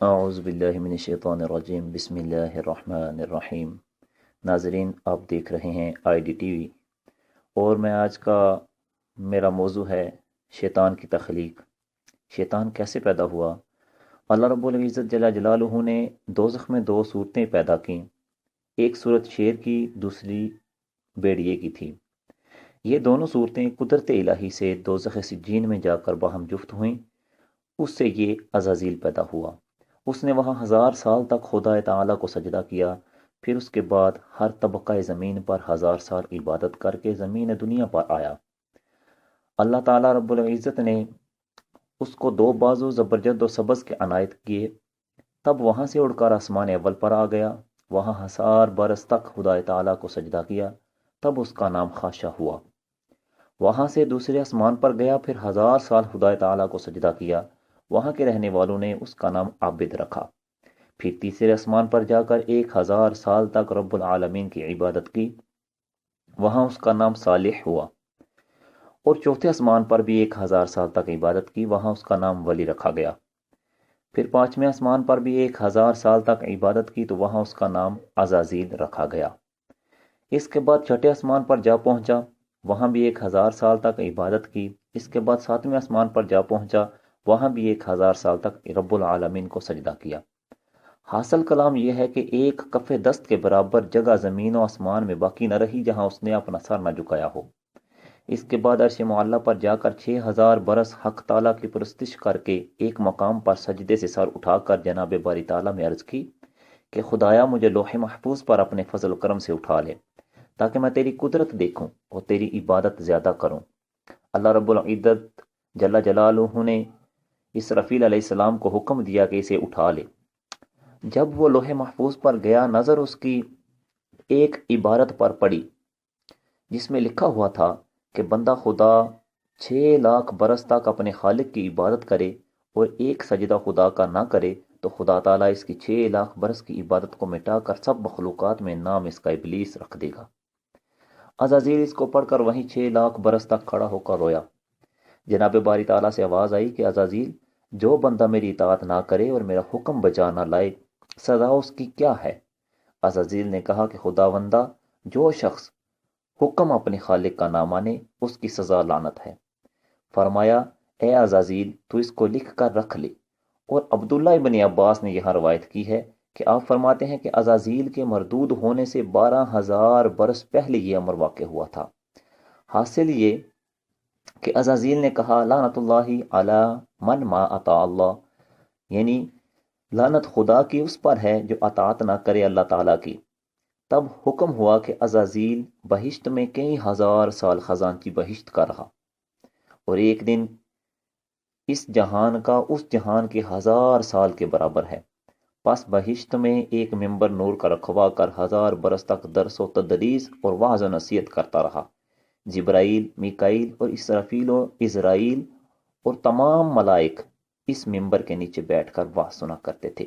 اعوذ باللہ من الشیطان الرجیم، بسم اللہ الرحمن الرحیم۔ ناظرین، آپ دیکھ رہے ہیں آئی ڈی ٹی وی، اور میں آج کا میرا موضوع ہے شیطان کی تخلیق۔ شیطان کیسے پیدا ہوا؟ اللہ رب العزت جل جلالہ نے دوزخ میں دو صورتیں پیدا کیں، ایک صورت شیر کی، دوسری بھیڑیے کی تھی۔ یہ دونوں صورتیں قدرت الہی سے دوزخ سجین میں جا کر باہم جفت ہوئیں۔ اس سے یہ عزازیل پیدا ہوا۔ اس نے وہاں 1000 سال تک خدا تعالیٰ کو سجدہ کیا، پھر اس کے بعد ہر طبقہ زمین پر 1000 سال عبادت کر کے زمین دنیا پر آیا۔ اللہ تعالیٰ رب العزت نے اس کو 2 بازو زبرجد و سبز کے عنایت کیے، تب وہاں سے اڑ کر آسمان اول پر آ گیا، وہاں 1000 برس تک خدا تعالیٰ کو سجدہ کیا، تب اس کا نام خاشع ہوا۔ وہاں سے دوسرے آسمان پر گیا، پھر 1000 سال خدا تعالیٰ کو سجدہ کیا، وہاں کے رہنے والوں نے اس کا نام عابد رکھا۔ پھر تیسرے آسمان پر جا کر 1000 سال تک رب العالمین کی عبادت کی، وہاں اس کا نام صالح ہوا۔ اور چوتھے آسمان پر بھی 1000 سال تک عبادت کی، وہاں اس کا نام ولی رکھا گیا۔ پھر پانچویں آسمان پر بھی 1000 سال تک عبادت کی، تو وہاں اس کا نام عزازیل رکھا گیا۔ اس کے بعد چھٹے آسمان پر جا پہنچا، وہاں بھی 1000 سال تک عبادت کی۔ اس کے بعد ساتویں آسمان پر جا پہنچا، وہاں بھی 1000 سال تک رب العالمین کو سجدہ کیا۔ حاصل کلام یہ ہے کہ ایک کف دست کے برابر جگہ زمین و آسمان میں باقی نہ رہی جہاں اس نے اپنا سر نہ جھکایا ہو۔ اس کے بعد عرش معلیٰ پر جا کر 6000 برس حق تعالیٰ کی پرستش کر کے ایک مقام پر سجدے سے سر اٹھا کر جناب باری تعالیٰ میں عرض کی کہ خدایا مجھے لوح محفوظ پر اپنے فضل و کرم سے اٹھا لے، تاکہ میں تیری قدرت دیکھوں اور تیری عبادت زیادہ کروں۔ اللہ رب العزت جل جلالہ نے اسرافیل علیہ السلام کو حکم دیا کہ اسے اٹھا لے۔ جب وہ لوح محفوظ پر گیا، نظر اس کی ایک عبارت پر پڑی جس میں لکھا ہوا تھا کہ بندہ خدا 6 لاکھ برس تک اپنے خالق کی عبادت کرے اور ایک سجدہ خدا کا نہ کرے تو خدا تعالیٰ اس کی 6 لاکھ برس کی عبادت کو مٹا کر سب مخلوقات میں نام اس کا ابلیس رکھ دے گا۔ عزازیل اس کو پڑھ کر وہیں 6 لاکھ برس تک کھڑا ہو کر رویا۔ جناب باری تعالیٰ سے آواز آئی کہ عزازیل، جو بندہ میری اطاعت نہ کرے اور میرا حکم بجا نہ لائے، سزا اس کی کیا ہے؟ عزازیل نے کہا کہ خداوندہ، جو شخص حکم اپنے خالق کا نہ مانے اس کی سزا لعنت ہے۔ فرمایا، اے عزازیل، تو اس کو لکھ کر رکھ لے۔ اور عبداللہ ابن عباس نے یہاں روایت کی ہے کہ آپ فرماتے ہیں کہ عزازیل کے مردود ہونے سے 12000 برس پہلے یہ امر واقع ہوا تھا۔ حاصل یہ کہ عزازیل نے کہا لعنت اللہ علی من ما اطاع اللہ، یعنی لعنت خدا کی اس پر ہے جو اطاعت نہ کرے اللہ تعالیٰ کی۔ تب حکم ہوا کہ عزازیل بہشت میں کئی 1000 سال خزانچی بہشت کا رہا، اور ایک دن اس جہان کا اس جہان کے 1000 سال کے برابر ہے۔ پس بہشت میں ایک ممبر نور کا رکھوا کر 1000 برس تک درس و تدریس اور وعظ و نصیحت کرتا رہا۔ جبرائیل، میکائیل اور اسرافیل و عزرائیل اور تمام ملائک اس ممبر کے نیچے بیٹھ کر وعظ سنا کرتے تھے۔